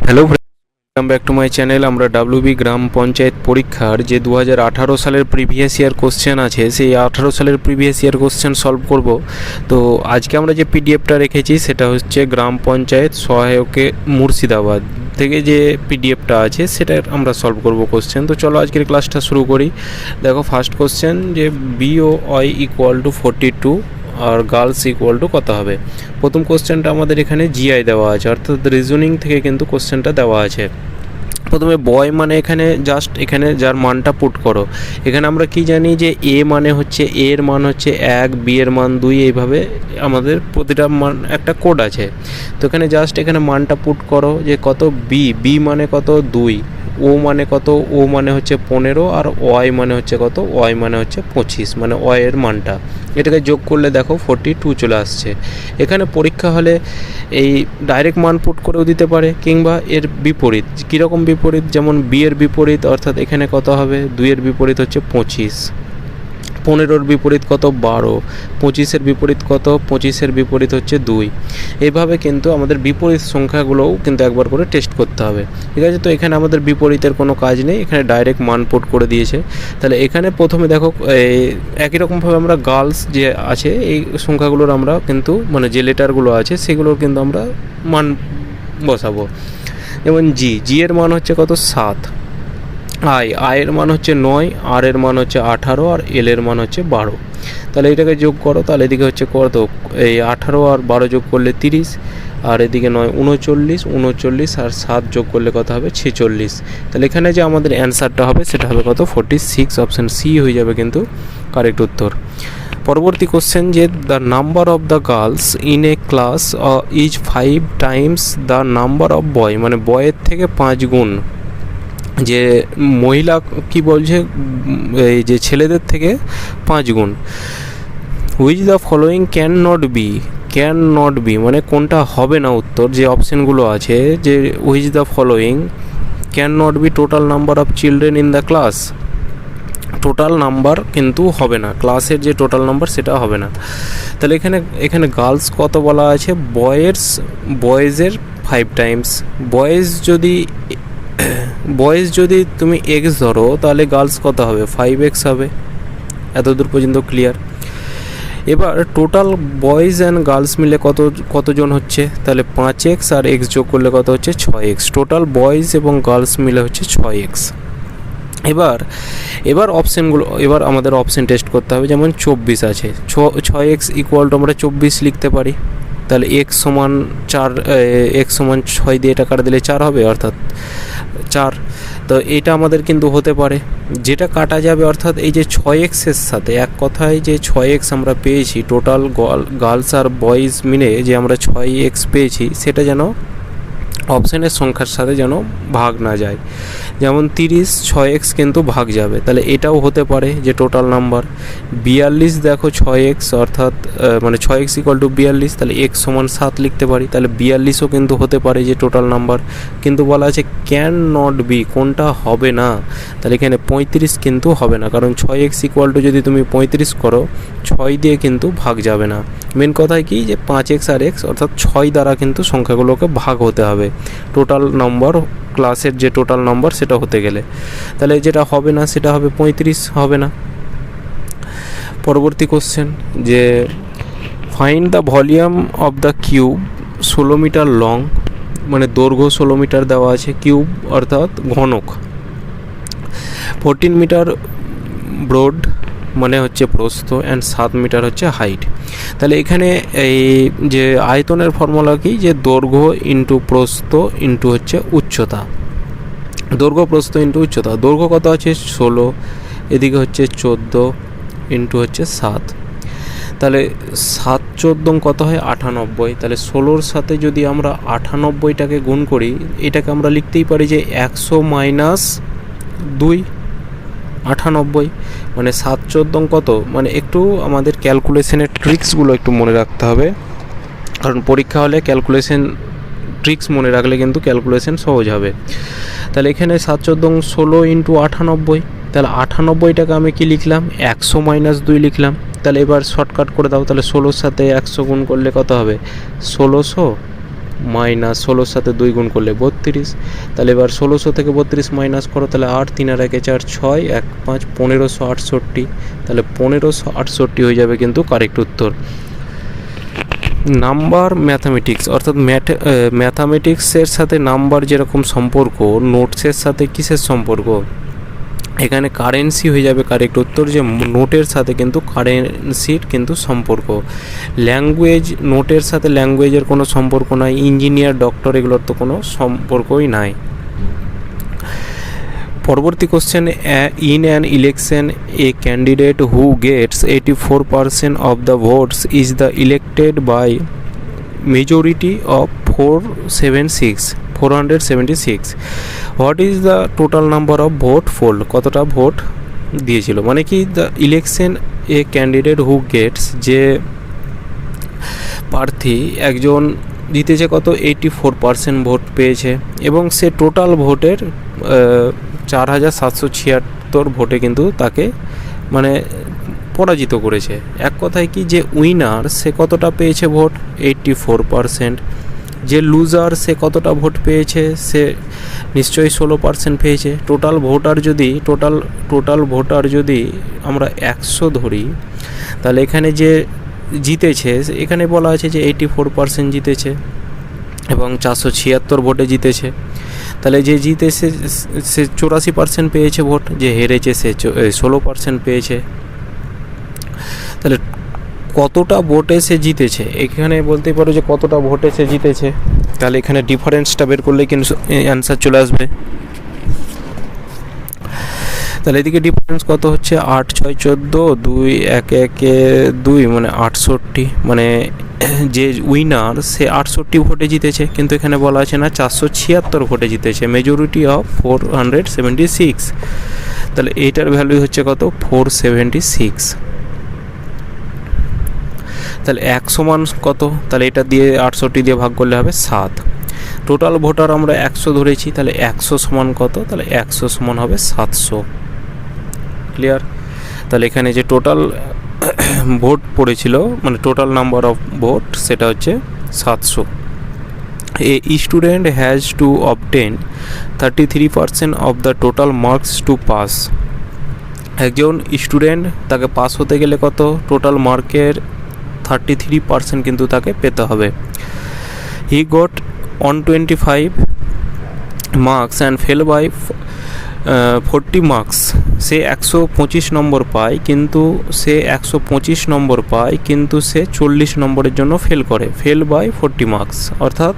Hello welcome back to my channel. আমরা WB গ্রাম পঞ্চায়েত পরীক্ষার যে 2018 সালের প্রিভিয়াস ইয়ার কোশ্চেন আছে সেই 18 সালের প্রিভিয়াস ইয়ার কোশ্চেন সলভ করব। তো আজকে আমরা যে পিডিএফটা রেখেছি সেটা হচ্ছে গ্রাম পঞ্চায়েত সহায়কে মুর্শিদাবাদ থেকে যে পিডিএফটা আছে সেটা আমরা সলভ করব কোশ্চেন। তো চলো আজকের ক্লাসটা শুরু করি। দেখো ফার্স্ট কোশ্চেন যে BOI ইকুয়াল টু 42 আর গার্লস ইকুয়াল টু কত হবে। প্রথম কোশ্চেনটা আমাদের এখানে জিআই দেওয়া আছে, অর্থাৎ রিজনিং থেকে কিন্তু কোশ্চেনটা দেওয়া আছে। প্রথমে বয় মানে এখানে জাস্ট এখানে যার মানটা পুট করো। এখানে আমরা কি জানি যে এ মানে হচ্ছে এর মান হচ্ছে 1, বি এর মান 2, এইভাবে আমাদের প্রতিটা মান একটা কোড আছে। তো এখানে জাস্ট এখানে মানটা পুট করো যে কত বি মানে কত 2, ও মানে কত, ও মানে হচ্ছে 15, আর ওয়াই মানে হচ্ছে কত, ওয়াই মানে হচ্ছে 25, মানে ওয়াই এর মানটা এটাকে যোগ করলে দেখো 42 চলে আসছে। এখানে পরীক্ষা হলে এই ডাইরেক্ট মান পুট করেও দিতে পারে কিংবা এর বিপরীত। কীরকম বিপরীত? যেমন বি এর বিপরীত, অর্থাৎ এখানে কত হবে 2 এর বিপরীত হচ্ছে 25, 15-র বিপরীত কত 12, 25-এর বিপরীত কত, 25-এর বিপরীত হচ্ছে 2। এইভাবে কিন্তু আমাদের বিপরীত সংখ্যাগুলোও কিন্তু একবার করে টেস্ট করতে হবে, ঠিক আছে। তো এখানে আমাদের বিপরীতের কোনো কাজ নেই, এখানে ডাইরেক্ট মান পুট করে দিয়েছে। তাহলে এখানে প্রথমে দেখো একই রকমভাবে আমরা গার্লস যে আছে এই সংখ্যাগুলোর আমরা কিন্তু মানে যে লেটারগুলো আছে সেগুলোর কিন্তু আমরা মান বসাবো। যেমন জি এর মান হচ্ছে কত 7, আয়ের মান হচ্ছে 9, আর এর মান হচ্ছে 18, আর এল এর মান হচ্ছে 12। তাহলে এটাকে যোগ করো, তাহলে এদিকে হচ্ছে কত, এই 18 আর 12 যোগ করলে 30, আর এদিকে 9 39, আর 7 যোগ করলে কত হবে 46। তাহলে এখানে যে আমাদের অ্যান্সারটা হবে সেটা হবে কত 46, অপশান সি হয়ে যাবে কিন্তু কারেক্ট উত্তর। পরবর্তী কোশ্চেন যে the number of the girls in a class is 5 times the number of boy, মানে বয়ের থেকে 5 গুণ যে মহিলা কি বলছে এই যে ছেলেদের থেকে 5 গুণ। Which the following can not be মানে কোনটা হবে না উত্তর। যে অপশানগুলো আছে যে which the following can not be total number of children in the class, total number কিন্তু হবে না, ক্লাসের যে টোটাল নাম্বার সেটা হবে না। তাহলে এখানে গার্লস কত বলা আছে, বয়েজের 5 টাইমস। বয়েজ যদি তুমি এক্স ধরো তাহলে গার্লস কত হবে 5x হবে। এতদূর পর্যন্ত ক্লিয়ার। এবার টোটাল বয়েজ অ্যান্ড গার্লস মিলে কতজন হচ্ছে, তাহলে 5x আর x যোগ করলে কত হচ্ছে 6x। টোটাল বয়েজ এবং গার্লস মিলে হচ্ছে 6x। এবার অপশানগুলো, এবার আমাদের অপশান টেস্ট করতে হবে। যেমন 24 আছে, 6x ইকুয়াল টু আমরা 24 লিখতে পারি। তাহলে x সমান 4, x সমান 6 দিয়ে এটা কাটা দিলে 4 হবে, অর্থাৎ 4। তো এটা আমাদের কিন্তু হতে পারে, যেটা কাটা যাবে অর্থাৎ এই যে 6x এর সাথে, এক কথায় যে 6x আমরা পেয়েছি টোটাল গার্লস আর বয়েজ মিলে যে আমরা 6x পেয়েছি সেটা যেন অপশানের সংখ্যার সাথে যেন ভাগ না যায়। যেমন 30, 6x কিন্তু ভাগ যাবে, তাহলে এটাও হতে পারে যে টোটাল নাম্বার। 42 দেখো 6x, অর্থাৎ মানে 6x ইকুয়াল টু 42, তাহলে x সমান 7 লিখতে পারি। তাহলে 42ও কিন্তু হতে পারে যে টোটাল নাম্বার, কিন্তু বলা আছে ক্যান নট বি, কোনটা হবে না। তাহলে এখানে 35 কিন্তু হবে না, কারণ 6x ইকুয়াল টু যদি তুমি 35 করো 6 দিয়ে কিন্তু ভাগ যাবে না। মেন কথায় কি যে 5x আর x অর্থাৎ 6 দ্বারা কিন্তু সংখ্যাগুলোকে ভাগ হতে হবে টোটাল নম্বর, ক্লাসের যে টোটাল নম্বর সেটা হতে গেলে। তাহলে যেটা হবে না সেটা হবে 35 হবে না। পরবর্তী কোশ্চেন যে find the volume of the cube 16 meter long, মানে দৈর্ঘ্য 16 মিটার দেওয়া আছে, কিউব অর্থাৎ ঘনক 14 মিটার ব্রড মানে হচ্ছে প্রস্থ, অ্যান্ড 7 মিটার হচ্ছে হাইট। তাহলে এখানে এই যে আয়তনের ফর্মুলা কি, যে দৈর্ঘ্য ইন্টু প্রস্থ ইন্টু হচ্ছে উচ্চতা, দৈর্ঘ্য প্রস্থ ইন্টু উচ্চতা। দৈর্ঘ্য কত আছে 16, এদিকে হচ্ছে 14 ইন্টু হচ্ছে 7, তাহলে 7 14 কত হয় 98। তাহলে 16-র সাথে যদি আমরা 98টাকে গুণ করি, এটাকে আমরা লিখতেই পারি যে 100 মাইনাস 2 98, মানে 7 14 কত, মানে একটু আমাদের ক্যালকুলেশনের ট্রিক্সগুলো একটু মনে রাখতে হবে, কারণ পরীক্ষা হলে ক্যালকুলেশন ট্রিক্স মনে রাখলে কিন্তু ক্যালকুলেশন সহজ হবে। তাহলে এখানে 7 14 16 ইন্টু 98, তাহলে 98টাকে আমি কি লিখলাম 100 মাইনাস 2 লিখলাম। তাহলে এবার শর্টকাট করে দাও, তাহলে 16-র সাথে 100 গুণ করলে কত হবে 1600 মাইনাস 16 সাথে 2 গুণ করলে 32। তাহলে এবার 1600 থেকে 32 মাইনাস করো, তাহলে 8 3 আর 1 4 6 1 5 1568। তাহলে 1568 হয়ে যাবে কিন্তু কারেক্ট উত্তর। নাম্বার ম্যাথামেটিক্স, অর্থাৎ ম্যাথামেটিক্সের সাথে নাম্বার যেরকম সম্পর্ক, নোটসের সাথে কিসের সম্পর্ক, এখানে কারেন্সি হয়ে যাবে কারেক্ট উত্তর, যে নোটের সাথে কিন্তু কারেন্সির কিন্তু সম্পর্ক। ল্যাঙ্গুয়েজ, নোটের সাথে ল্যাঙ্গুয়েজের কোনো সম্পর্ক নাই। ইঞ্জিনিয়ার, ডক্টর, এগুলোর তো কোনো সম্পর্কই নাই। পরবর্তী question, in an election a candidate who gets 84% of the votes is the elected by majority of 476। What is the total number of vote poll, কতটা ভোট দিয়েছিল, মানে কি the election a candidate who gets, যে প্রার্থী একজন জিতেছে কত 84% vote পেয়েছে, এবং সে টোটাল ভোটের 4776 ভোটে কিন্তু তাকে মানে পরাজিত করেছে। এক কথায় কি, যে উইনার সে কতটা পেয়েছে ভোট, 84%। যে লুজার সে কতটা ভোট পেয়েছে, সে নিশ্চয়ই 16% পেয়েছে। টোটাল ভোটার যদি আমরা 100 ধরি, তাহলে এখানে যে জিতেছে, এখানে বলা আছে যে 84% জিতেছে এবং 476 ভোটে জিতেছে। তাহলে যে জিতেছে সে 84% পেয়েছে ভোট, যে হেরেছে সে 16% পেয়েছে। তাহলে কতটা ভোটে সে জিতেছে, এখানে বলতে পারো যে কতটা ভোটে সে জিতেছে, তাহলে এখানে ডিফারেন্সটা বের করলে কিন্তু অ্যান্সার চলে আসবে। তাহলে এদিকে ডিফারেন্স কত হচ্ছে, 8 6 14, 2 1 1 2, মানে 68। মানে যে উইনার সে 68 ভোটে জিতেছে, কিন্তু এখানে বলা আছে না 476 ভোটে জিতেছে, মেজরিটি অফ 476। তাহলে এইটার ভ্যালু হচ্ছে কত, 476। তাহলে 100 মান কত, তাহলে এটা দিয়ে 68 দিয়ে ভাগ করলে হবে 7। টোটাল ভোটার আমরা 100 ধরেছি, তাহলে 100 সমান কত, তাহলে 100 সমান হবে 700। ক্লিয়ার? তাহলে এখানে যে টোটাল ভোট পড়েছিল, মানে টোটাল নাম্বার অফ ভোট, সেটা হচ্ছে 700। A student has to obtain 33% of the total marks to pass. একজন স্টুডেন্ট, তাকে পাস হতে গেলে কত, টোটাল মার্কের 33% কিন্তু তাকে পেতে হবে। He got 125 marks and fail by 40 marks. সে 125 নম্বর পায়, কিন্তু সে 40 নম্বরের জন্য ফেল করে, ফেল বাই 40 মার্কস, অর্থাৎ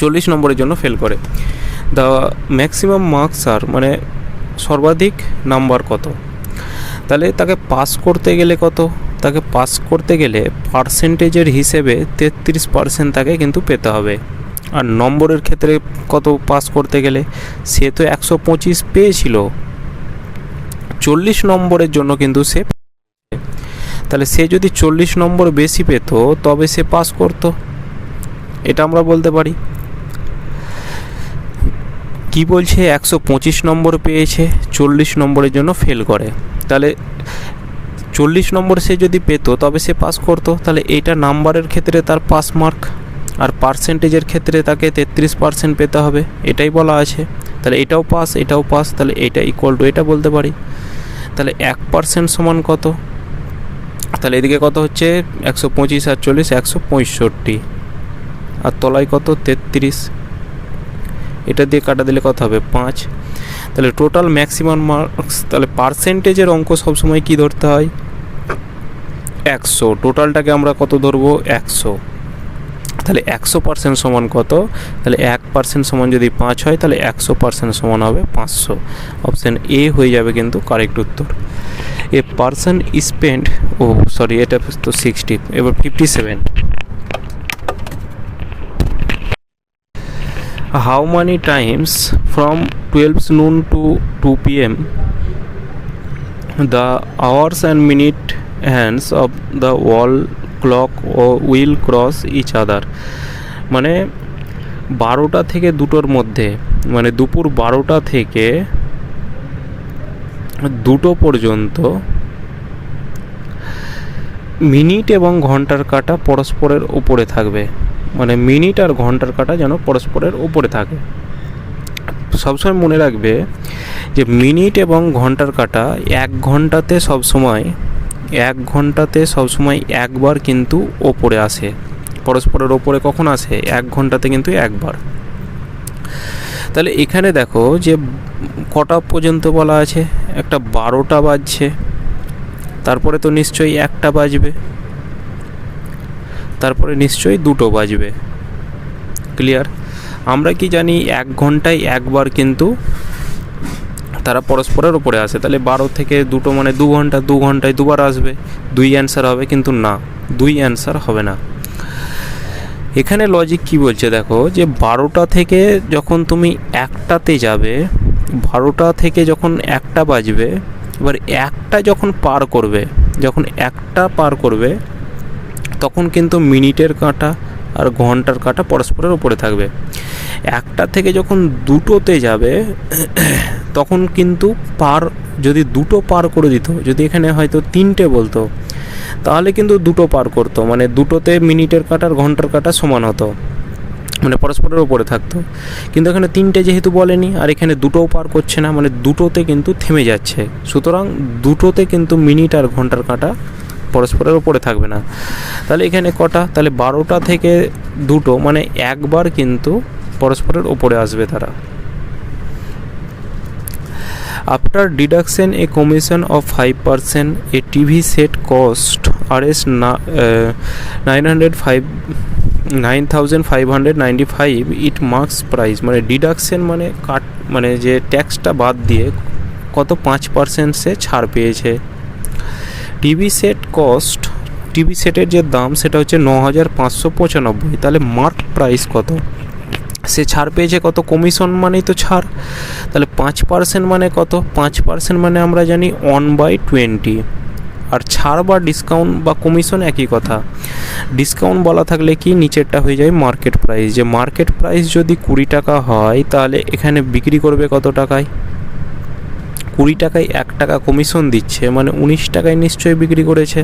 40 নম্বরের জন্য ফেল করে। দ্য ম্যাক্সিমাম মার্কস আর, মানে সর্বাধিক নাম্বার কত, তাহলে তাকে পাস করতে গেলে কত, তাকে পাস করতে গেলে পার্সেন্টেজের হিসেবে 33% তাকে কিন্তু পেতে হবে। আর নম্বরের ক্ষেত্রে কত পাস করতে গেলে, সে তো 125 পেয়েছিল, 40 নম্বরের জন্য কিন্তু সে, তাহলে সে যদি 40 নম্বর বেশি পেত তবে সে পাস করত, এটা আমরা বলতে পারি। কি বলছে, 125 নম্বর পেয়েছে, 40 নম্বরের জন্য ফেল করে, তাহলে 40 নম্বর সে যদি পেত তবে সে পাস করত। তাহলে এইটা নাম্বারের ক্ষেত্রে তার পাস মার্ক, আর পার্সেন্টেজের ক্ষেত্রে তাকে 33% পেতে হবে, এটাই বলা আছে। তাহলে এটাও পাস, এটাও পাস, তাহলে এটা ইকুয়াল টু এটা বলতে পারি। তাহলে 1% সমান কত, তাহলে এদিকে কত হচ্ছে 125 আর 40 165, আর তলায় কত 33, এটা দিয়ে কাটা দিলে কত হবে 5। তাহলে টোটাল ম্যাক্সিমাম মার্কস, তাহলে পার্সেন্টেজের অঙ্ক সবসময় কি ধরতে হয় 100, টোটালটাকে আমরা কত ধরবো 100। তাহলে 100% সমান কত, তাহলে 1% সমান যদি 5 হয়, তাহলে 100% সমান হবে 500। অপশান এ হয়ে যাবে কিন্তু কারেক্ট উত্তর। A person spend, oh sorry এটা তো 60, এবার 57। How many times from 12 noon to 2 p.m. the hours and minute hands of the wall clock will cross each other? মানে 12টা থেকে 2টোর মধ্যে, মানে দুপুর 12টা থেকে 2টো পর্যন্ত মিনিট এবং ঘন্টার কাঁটা পরস্পরের উপরে থাকবে। মানে মিনিট আর ঘন্টার কাঁটা যেন পরস্পরের ওপরে থাকে। সবসময় মনে রাখবে যে মিনিট এবং ঘন্টার কাঁটা এক ঘন্টাতে সবসময় একবার কিন্তু ওপরে আসে, পরস্পরের ওপরে কখন আসে? এক ঘন্টাতে কিন্তু একবার। তাহলে এখানে দেখো যে কটা পর্যন্ত বলা আছে, একটা 12টা বাজছে, তারপরে তো নিশ্চয়ই 1টা বাজবে, তারপরে নিশ্চয়ই 2টো বাজবে। ক্লিয়ার? আমরা কি জানি 1 ঘন্টায় একবার কিন্তু তারা পরস্পরের ওপরে আসে, তাহলে 12 থেকে 2টো মানে 2 ঘন্টা, 2 ঘন্টায় দুবার আসবে, 2 অ্যান্সার হবে, কিন্তু না, 2 অ্যান্সার হবে না। এখানে লজিক কি বলছে দেখো, যে 12টা থেকে যখন তুমি 1টাতে যাবে, 12টা থেকে যখন 1টা বাজবে, এবার 1টা যখন পার করবে তখন কিন্তু মিনিটের কাঁটা আর ঘন্টার কাঁটা পরস্পরের ওপরে থাকবে। 1টা থেকে যখন 2টোতে যাবে তখন কিন্তু যদি 2টো পার করে দিত, যদি এখানে হয়তো 3টে বলতো, তাহলে কিন্তু 2টো পার করতো, মানে 2টোতে মিনিটের কাঁটা আর ঘন্টার কাঁটা সমান হতো, মানে পরস্পরের ওপরে থাকতো। কিন্তু এখানে 3টে যেহেতু বলেনি, আর এখানে 2টোও পার করছে না, মানে 2টোতে কিন্তু থেমে যাচ্ছে। সুতরাং 2টোতে কিন্তু মিনিট আর ঘন্টার কাঁটা পরস্পরের ওপরে থাকবে না। তাহলে এখানে কটা? তাহলে 12টা থেকে 2টো মানে একবার কিন্তু পরস্পরের ওপরে আসবে তারা। After deduction a commission of 5%, a TV set cost Rs 9,595, it marks price, মানে ডিডাকশন মানে কাট, মানে যে ট্যাক্সটা বাদ দিয়ে কত 5% সে ছাড় পেয়েছে। টিভি সেটের যে দাম সেটা হচ্ছে 9,595, তাহলে মার্ক প্রাইস কত? সে ছাড় পেয়েছে কত? কমিশন মানেই তো ছাড়, তাহলে 5% মানে কত? 5% মানে আমরা জানি 1/20, আর ছাড় বা ডিসকাউন্ট বা কমিশন একই কথা। ডিসকাউন্ট বলা থাকলে কি নিচেরটা হয়ে যায় মার্কেট প্রাইস, যে মার্কেট প্রাইস যদি 20 টাকা হয় তাহলে এখানে বিক্রি করবে কত টাকায়? 20 টাকায় 1 টাকা কমিশন দিচ্ছে, মানে 19 টাকায় নিশ্চয়ই বিক্রি করেছে।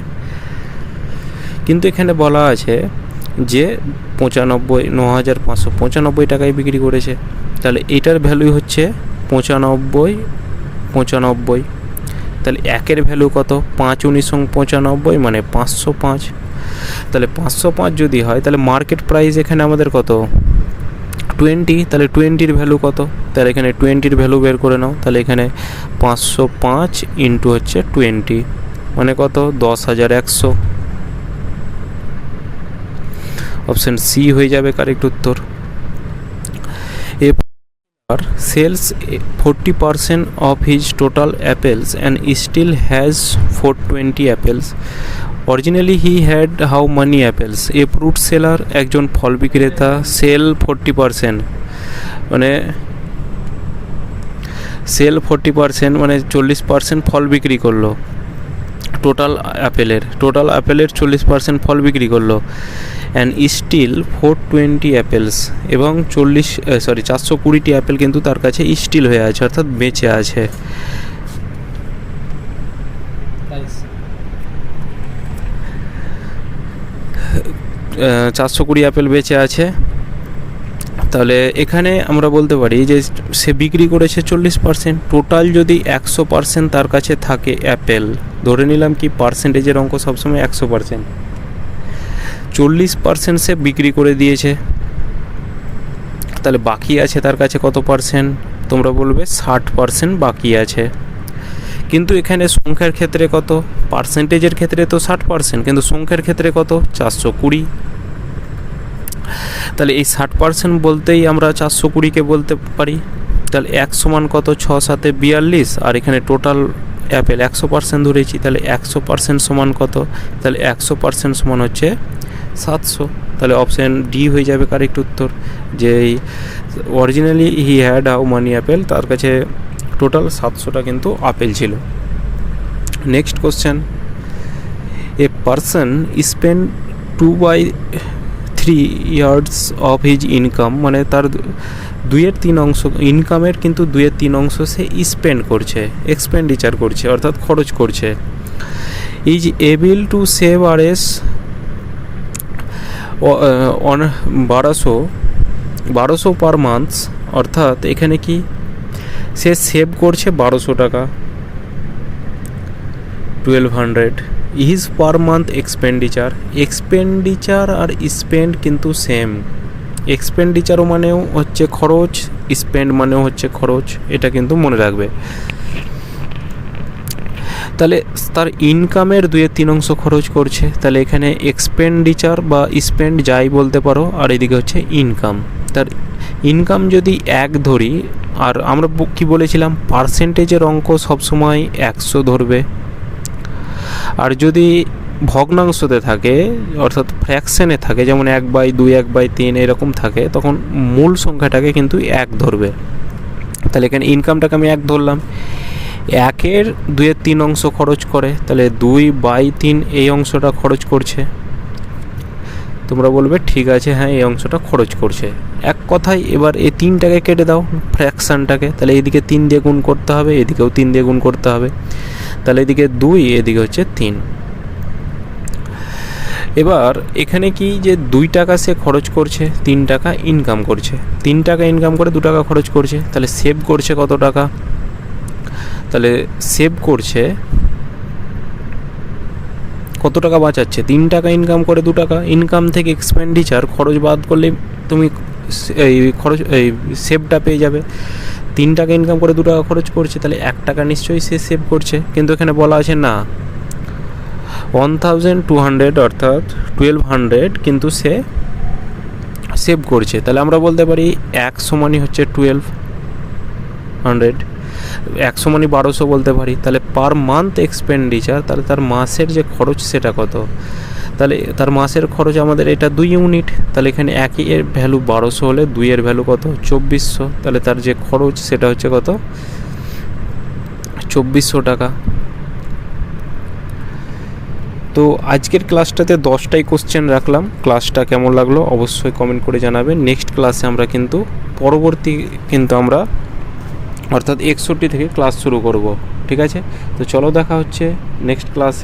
কিন্তু এখানে বলা আছে যে 9,595 টাকায় বিক্রি করেছে, তাহলে এটার ভ্যালু হচ্ছে 95, তাহলে একের ভ্যালু কত? 5×9 = 95, মানে 505। তাহলে 505 যদি হয় তাহলে মার্কেট প্রাইস এখানে আমাদের কত? 20, তাহলে 20-র ভ্যালু কত? তাহলে এখানে 20-র ভ্যালু বের করে নাও, তাহলে এখানে 505 ইন্টু হচ্ছে 20 মানে কত? 10,100। অপশন সি হয়ে যাবে কারেক্ট উত্তর। এবার sales 40% of his total apples and still has 420 apples. Originally he had how many apples? A fruit seller, একজন ফল বিক্রেতা, সেল 40%, মানে 40% ফল বিক্রি করলো, টোটাল অ্যাপেলের 40% ফল বিক্রি করলো, অ্যান্ড স্টিল 420 অ্যাপেলস, এবং 420টি অ্যাপেল কিন্তু তার কাছে স্টিল হয়ে আছে, অর্থাৎ বেঁচে আছে। 420 অ্যাপেল বেঁচে আছে। তাহলে এখানে আমরা বলতে পারি যে সে বিক্রি করেছে 40%, টোটাল যদি 100% তার কাছে থাকে অ্যাপেল, ধরে নিলাম কি পার্সেন্টেজের অঙ্ক সবসময় 100%, 40% সে বিক্রি করে দিয়েছে, তাহলে বাকি আছে তার কাছে কত পার্সেন্ট? তোমরা বলবে 60% বাকি আছে। কিন্তু এখানে সংখ্যার ক্ষেত্রে কত? পার্সেন্টেজের ক্ষেত্রে তো 60%, কিন্তু সংখ্যার ক্ষেত্রে কত? 420। তাহলে এই 60% বলতেই আমরা 420কে বলতে পারি। তাহলে 1 সমান কত? 6 7 42, আর এখানে টোটাল অ্যাপেল 100% ধরেছি, তাহলে 100% সমান কত? তাহলে 100% সমান হচ্ছে 700। তাহলে অপশান ডি হয়ে যাবে কারেক্ট উত্তর, যে originally he had how money Apple, তার কাছে টোটাল 700টা কিন্তু আপেল ছিল। Next question, a person spend 2/3 years of his income, মানে তার 2/3 অংশ ইনকামের কিন্তু 2/3 অংশ সে স্পেন্ড করছে, এক্সপেন্ডিচার করছে, অর্থাৎ খরচ করছে। Is able to save Rs বারোশো পার মান্থ, অর্থাৎ এখানে কি সে সেভ করছে 1200 টাকা, 1200 ইজ পার মান্থ এক্সপেন্ডিচার আর স্পেন্ড কিন্তু সেম। এক্সপেন্ডিচারও মানেও হচ্ছে খরচ, স্পেন্ড মানেও হচ্ছে খরচ, এটা কিন্তু মনে রাখবে। তাহলে তার ইনকামের 2/3 খরচ করছে, তাহলে এখানে এক্সপেন্ডিচার বা স্পেন্ড যাই বলতে পারো, আর এদিকে হচ্ছে ইনকাম। তার ইনকাম যদি 1 ধরি, আর আমরা কি বলেছিলাম পার্সেন্টেজের অঙ্ক সবসময় 100 ধরবে, আর যদি ভগ্নাংশতে থাকে অর্থাৎ ফ্র্যাকশনে থাকে, যেমন 1/2, 1/3 এরকম থাকে, তখন মূল সংখ্যাটাকে কিন্তু 1 ধরবে। তাহলে এখানে ইনকামটাকে আমি 1 ধরলাম, 1-এর 2/3 খরচ করে, তাহলে 2/3 এই অংশটা খরচ করছে। তোমরা বলবে ঠিক আছে, হ্যাঁ এই অংশটা খরচ করছে। এক কথায় এবার এই 3টাকে কেটে দাও ফ্র্যাকশানটাকে, তাহলে এদিকে 3 দিয়ে গুণ করতে হবে, এদিকেও 3 দিয়ে গুণ করতে হবে, তাহলে এদিকে 2, এদিকে হচ্ছে 3। এবার এখানে কি যে 2 টাকা সে খরচ করছে, 3 টাকা ইনকাম করছে, 3 টাকা ইনকাম করে 2 টাকা খরচ করছে, তাহলে সেভ করছে কত টাকা? তাহলে সেভ করছে কত টাকা বাঁচাচ্ছে? 3 টাকা ইনকাম করে 2 টাকা। ইনকাম থেকে এক্সপেন্ডিচার খরচ বাদ করলে তুমি এই খরচ এই সেভটা পেয়ে যাবে। 3 টাকা ইনকাম করে 2 টাকা খরচ করছে, তাহলে 1 টাকা নিশ্চয়ই সে সেভ করছে, কিন্তু এখানে বলা আছে না 1200 অর্থাৎ 1200 কিন্তু সে সেভ করছে। তাহলে আমরা বলতে পারি 1 সমানই হচ্ছে 1200, 1 সমানই 1200 বলতে পারি। তাহলে পার মান্থ এক্সপেন্ডিচার, তাহলে তার মাসের যে খরচ সেটা কত? তাহলে তার মাসের খরচ আমাদের এটা 2 ইউনিট, তাহলে এখানে 1 এর ভ্যালু 1200 হলে 2 এর ভ্যালু কত? 2400। তাহলে তার যে খরচ সেটা হচ্ছে কত? 2400 টাকা। তো আজকের ক্লাসটাতে 10টাই কোশ্চেন রাখলাম। ক্লাসটা কেমন লাগলো অবশ্যই কমেন্ট করে জানাবেন। নেক্সট ক্লাসে আমরা কিন্তু আমরা অর্থাৎ 61 থেকে ক্লাস শুরু করব। ঠিক আছে, তো চলো দেখা হচ্ছে নেক্সট ক্লাস।